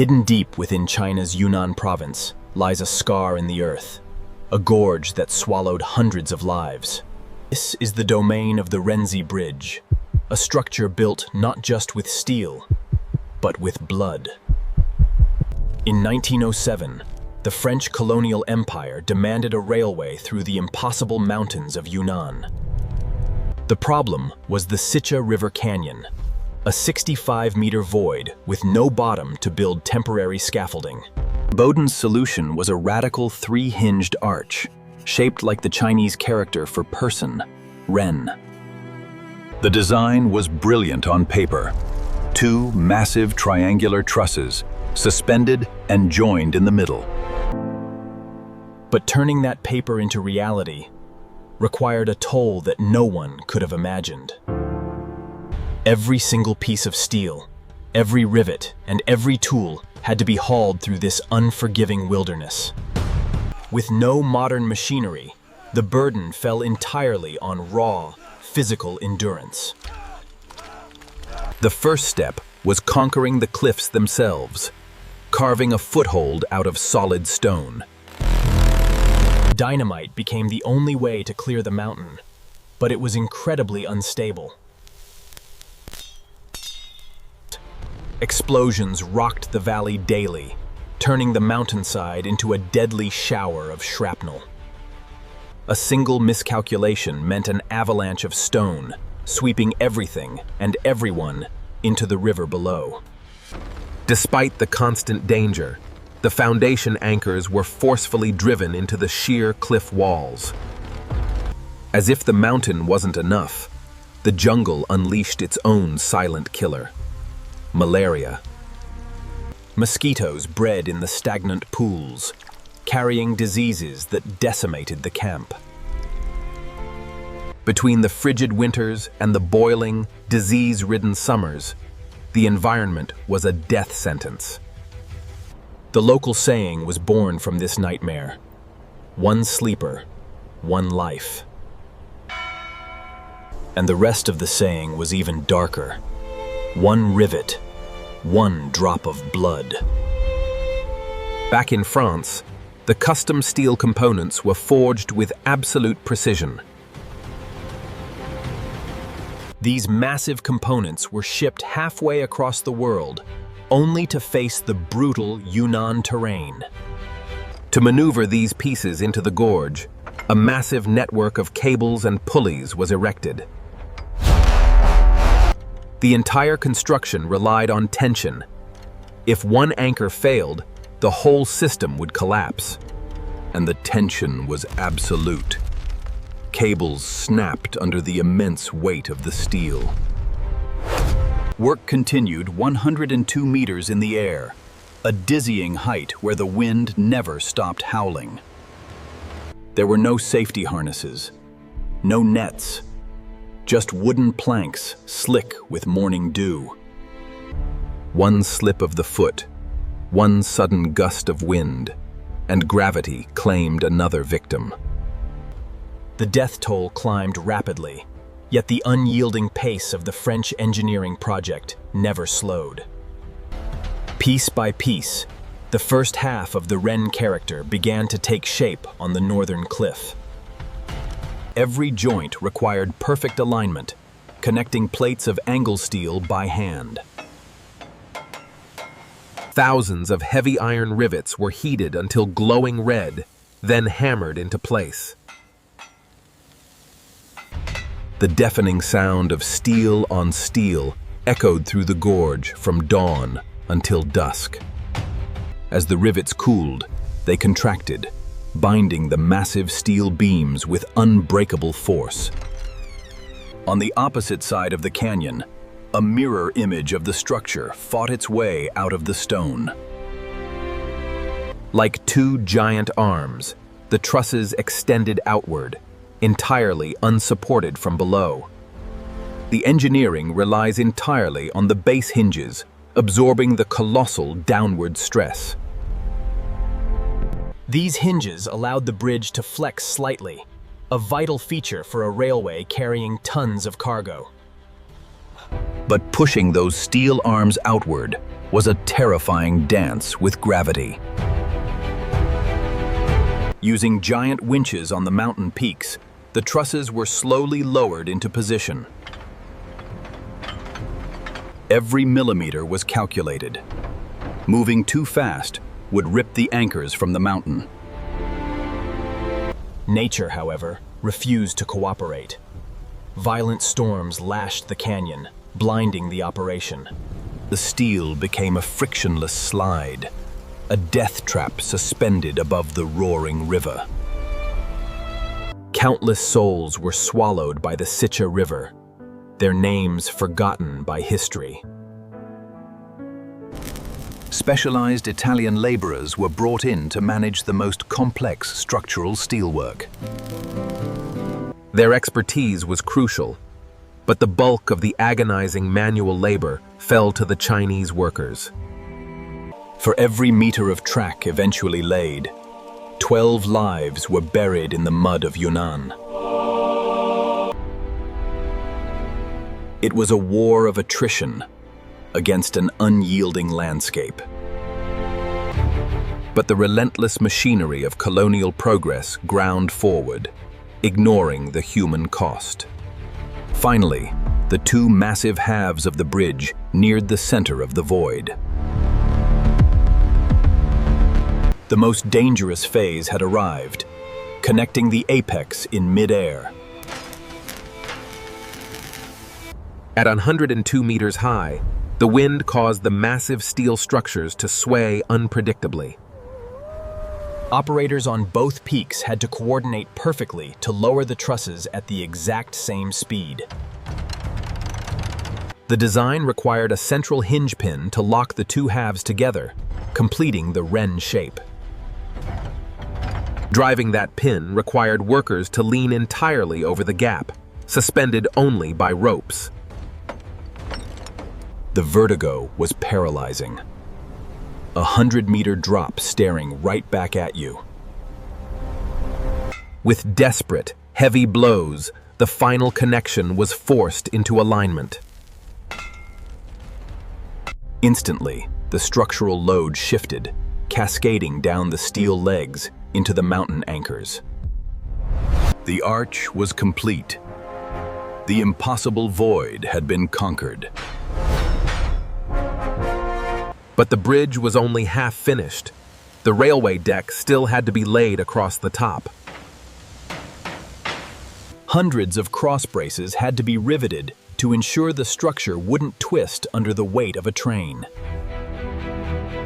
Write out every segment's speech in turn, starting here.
Hidden deep within China's Yunnan province lies a scar in the earth, a gorge that swallowed hundreds of lives. This is the domain of the Renzi Bridge, a structure built not just with steel, but with blood. In 1907, the French colonial empire demanded a railway through the impossible mountains of Yunnan. The problem was the Sicha River Canyon, a 65-meter void with no bottom to build temporary scaffolding. Bodin's solution was a radical three-hinged arch, shaped like the Chinese character for person, Ren. The design was brilliant on paper. Two massive triangular trusses, suspended and joined in the middle. But turning that paper into reality required a toll that no one could have imagined. Every single piece of steel, every rivet, and every tool had to be hauled through this unforgiving wilderness. With no modern machinery, the burden fell entirely on raw, physical endurance. The first step was conquering the cliffs themselves, carving a foothold out of solid stone. Dynamite became the only way to clear the mountain, but it was incredibly unstable. Explosions rocked the valley daily, turning the mountainside into a deadly shower of shrapnel. A single miscalculation meant an avalanche of stone, sweeping everything and everyone into the river below. Despite the constant danger, the foundation anchors were forcefully driven into the sheer cliff walls. As if the mountain wasn't enough, the jungle unleashed its own silent killer: malaria. Mosquitoes bred in the stagnant pools, carrying diseases that decimated the camp. Between the frigid winters and the boiling, disease-ridden summers, the environment was a death sentence. The local saying was born from this nightmare: one sleeper, one life. And the rest of the saying was even darker: one rivet, one drop of blood. Back in France, the custom steel components were forged with absolute precision. These massive components were shipped halfway across the world, only to face the brutal Yunnan terrain. To maneuver these pieces into the gorge, a massive network of cables and pulleys was erected. The entire construction relied on tension. If one anchor failed, the whole system would collapse. And the tension was absolute. Cables snapped under the immense weight of the steel. Work continued 102 meters in the air, a dizzying height where the wind never stopped howling. There were no safety harnesses, no nets, just wooden planks slick with morning dew. One slip of the foot, one sudden gust of wind, and gravity claimed another victim. The death toll climbed rapidly, yet the unyielding pace of the French engineering project never slowed. Piece by piece, the first half of the Ren character began to take shape on the northern cliff. Every joint required perfect alignment, connecting plates of angle steel by hand. Thousands of heavy iron rivets were heated until glowing red, then hammered into place. The deafening sound of steel on steel echoed through the gorge from dawn until dusk. As the rivets cooled, they contracted, binding the massive steel beams with unbreakable force. On the opposite side of the canyon, a mirror image of the structure fought its way out of the stone. Like two giant arms, the trusses extended outward, entirely unsupported from below. The engineering relies entirely on the base hinges, absorbing the colossal downward stress. These hinges allowed the bridge to flex slightly, a vital feature for a railway carrying tons of cargo. But pushing those steel arms outward was a terrifying dance with gravity. Using giant winches on the mountain peaks, the trusses were slowly lowered into position. Every millimeter was calculated. Moving too fast would rip the anchors from the mountain. Nature, however, refused to cooperate. Violent storms lashed the canyon, blinding the operation. The steel became a frictionless slide, a death trap suspended above the roaring river. Countless souls were swallowed by the Sicha River, their names forgotten by history. Specialized Italian laborers were brought in to manage the most complex structural steelwork. Their expertise was crucial, but the bulk of the agonizing manual labor fell to the Chinese workers. For every meter of track eventually laid, 12 lives were buried in the mud of Yunnan. It was a war of attrition against an unyielding landscape. But the relentless machinery of colonial progress ground forward, ignoring the human cost. Finally, the two massive halves of the bridge neared the center of the void. The most dangerous phase had arrived, connecting the apex in mid-air. At 102 meters high, the wind caused the massive steel structures to sway unpredictably. Operators on both peaks had to coordinate perfectly to lower the trusses at the exact same speed. The design required a central hinge pin to lock the two halves together, completing the wren shape. Driving that pin required workers to lean entirely over the gap, suspended only by ropes. The vertigo was paralyzing. 100-meter drop staring right back at you. With desperate, heavy blows, the final connection was forced into alignment. Instantly, the structural load shifted, cascading down the steel legs into the mountain anchors. The arch was complete. The impossible void had been conquered. But the bridge was only half finished. The railway deck still had to be laid across the top. Hundreds of cross braces had to be riveted to ensure the structure wouldn't twist under the weight of a train.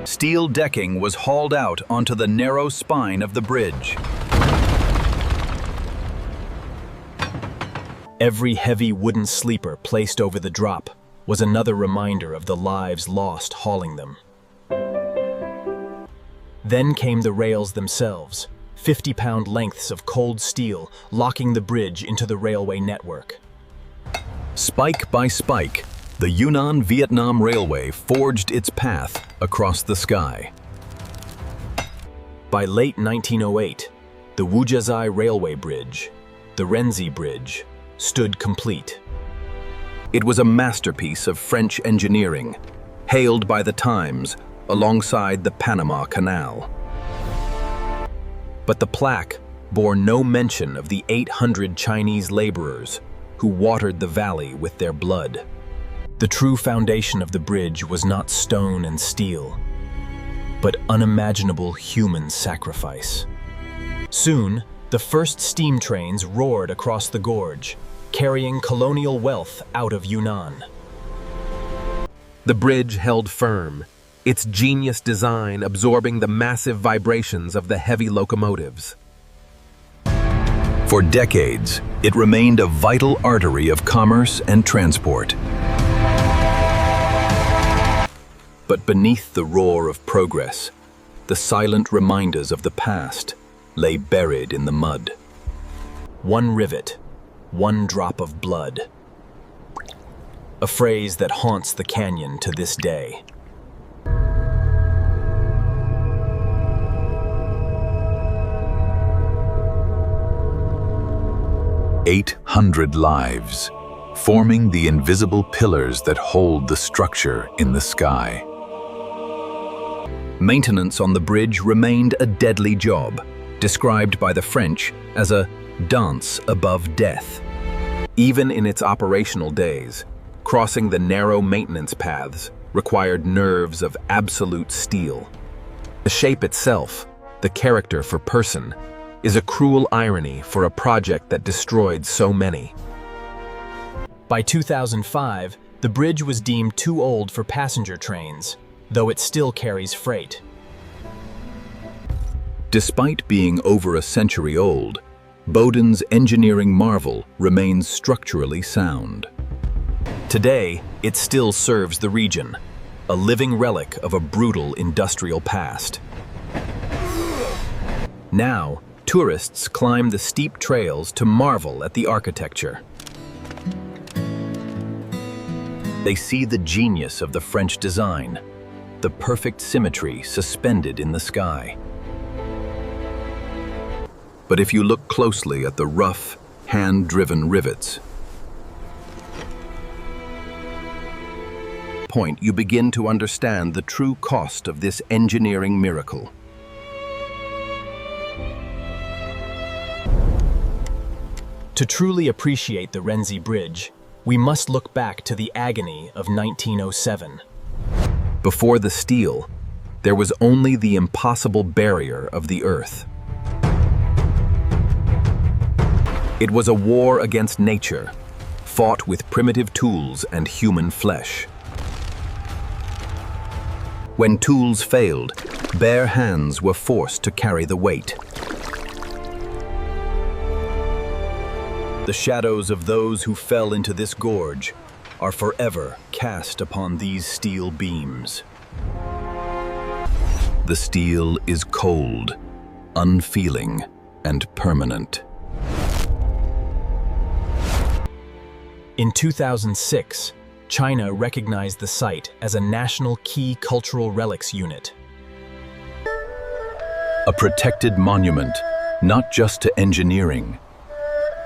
Steel decking was hauled out onto the narrow spine of the bridge. Every heavy wooden sleeper placed over the drop was another reminder of the lives lost hauling them. Then came the rails themselves, 50-pound lengths of cold steel locking the bridge into the railway network. Spike by spike, the Yunnan-Vietnam Railway forged its path across the sky. By late 1908, the Wujazai Railway Bridge, the Renzi Bridge, stood complete. It was a masterpiece of French engineering, hailed by the Times alongside the Panama Canal. But the plaque bore no mention of the 800 Chinese laborers who watered the valley with their blood. The true foundation of the bridge was not stone and steel, but unimaginable human sacrifice. Soon, the first steam trains roared across the gorge, carrying colonial wealth out of Yunnan. The bridge held firm, its genius design absorbing the massive vibrations of the heavy locomotives. For decades, it remained a vital artery of commerce and transport. But beneath the roar of progress, the silent reminders of the past lay buried in the mud. One rivet, one drop of blood. A phrase that haunts the canyon to this day. "800 lives, forming the invisible pillars that hold the structure in the sky. Maintenance on the bridge remained a deadly job, described by the French as a dance above death. Even in its operational days, crossing the narrow maintenance paths required nerves of absolute steel. The shape itself, the character for person, is a cruel irony for a project that destroyed so many. By 2005, the bridge was deemed too old for passenger trains, though it still carries freight. Despite being over a century old, Bodin's engineering marvel remains structurally sound. Today, it still serves the region, a living relic of a brutal industrial past. Now, tourists climb the steep trails to marvel at the architecture. They see the genius of the French design, the perfect symmetry suspended in the sky. But if you look closely at the rough, hand-driven rivets, you begin to understand the true cost of this engineering miracle. To truly appreciate the Renzi Bridge, we must look back to the agony of 1907. Before the steel, there was only the impossible barrier of the earth. It was a war against nature, fought with primitive tools and human flesh. When tools failed, bare hands were forced to carry the weight. The shadows of those who fell into this gorge are forever cast upon these steel beams. the steel is cold, unfeeling, and permanent. In 2006, China recognized the site as a National Key Cultural Relics Unit. A protected monument, not just to engineering,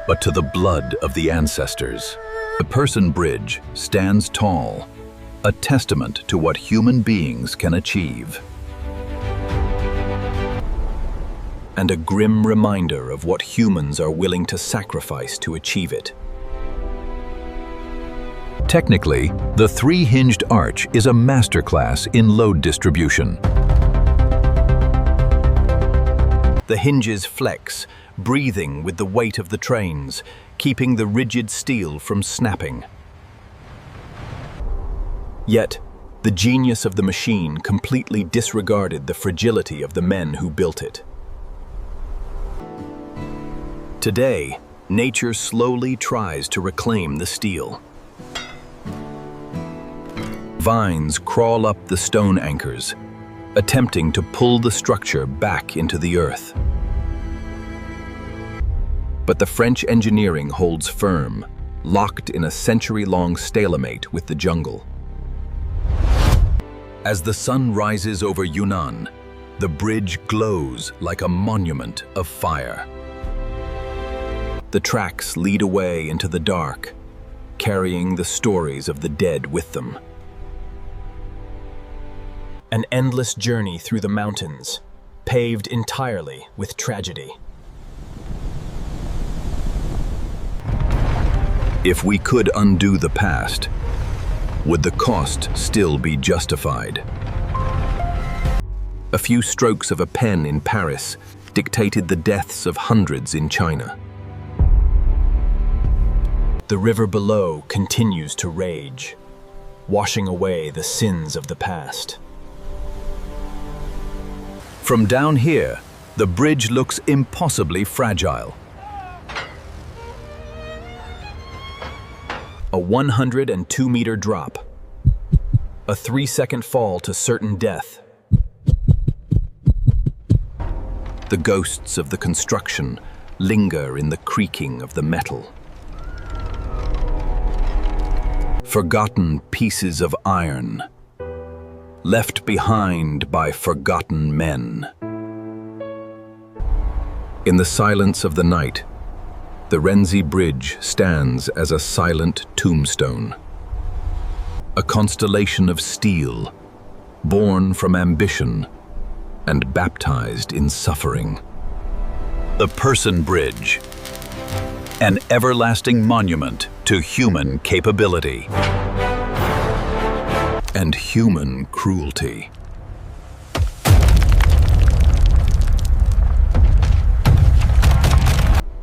but to the blood of the ancestors. The Person Bridge stands tall, a testament to what human beings can achieve. And a grim reminder of what humans are willing to sacrifice to achieve it. Technically, the three-hinged arch is a masterclass in load distribution. The hinges flex, breathing with the weight of the trains, keeping the rigid steel from snapping. Yet, the genius of the machine completely disregarded the fragility of the men who built it. Today, nature slowly tries to reclaim the steel. Vines crawl up the stone anchors, attempting to pull the structure back into the earth. But the French engineering holds firm, locked in a century-long stalemate with the jungle. As the sun rises over Yunnan, the bridge glows like a monument of fire. The tracks lead away into the dark, carrying the stories of the dead with them. An endless journey through the mountains, paved entirely with tragedy. If we could undo the past, would the cost still be justified? A few strokes of a pen in Paris dictated the deaths of hundreds in China. The river below continues to rage, washing away the sins of the past. From down here, the bridge looks impossibly fragile. A 102-meter drop. A 3-second fall to certain death. The ghosts of the construction linger in the creaking of the metal. Forgotten pieces of iron, left behind by forgotten men. In the silence of the night, The Renzi Bridge stands as a silent tombstone, a constellation of steel, born from ambition and baptized in suffering. The Person Bridge, an everlasting monument to human capability and human cruelty.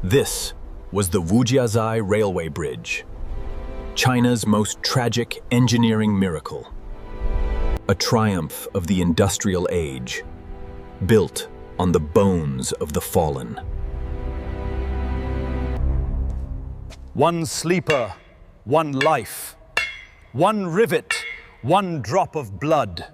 This was the Wujiazai Railway Bridge, China's most tragic engineering miracle. A triumph of the industrial age, built on the bones of the fallen. One sleeper, one life. One rivet, one drop of blood.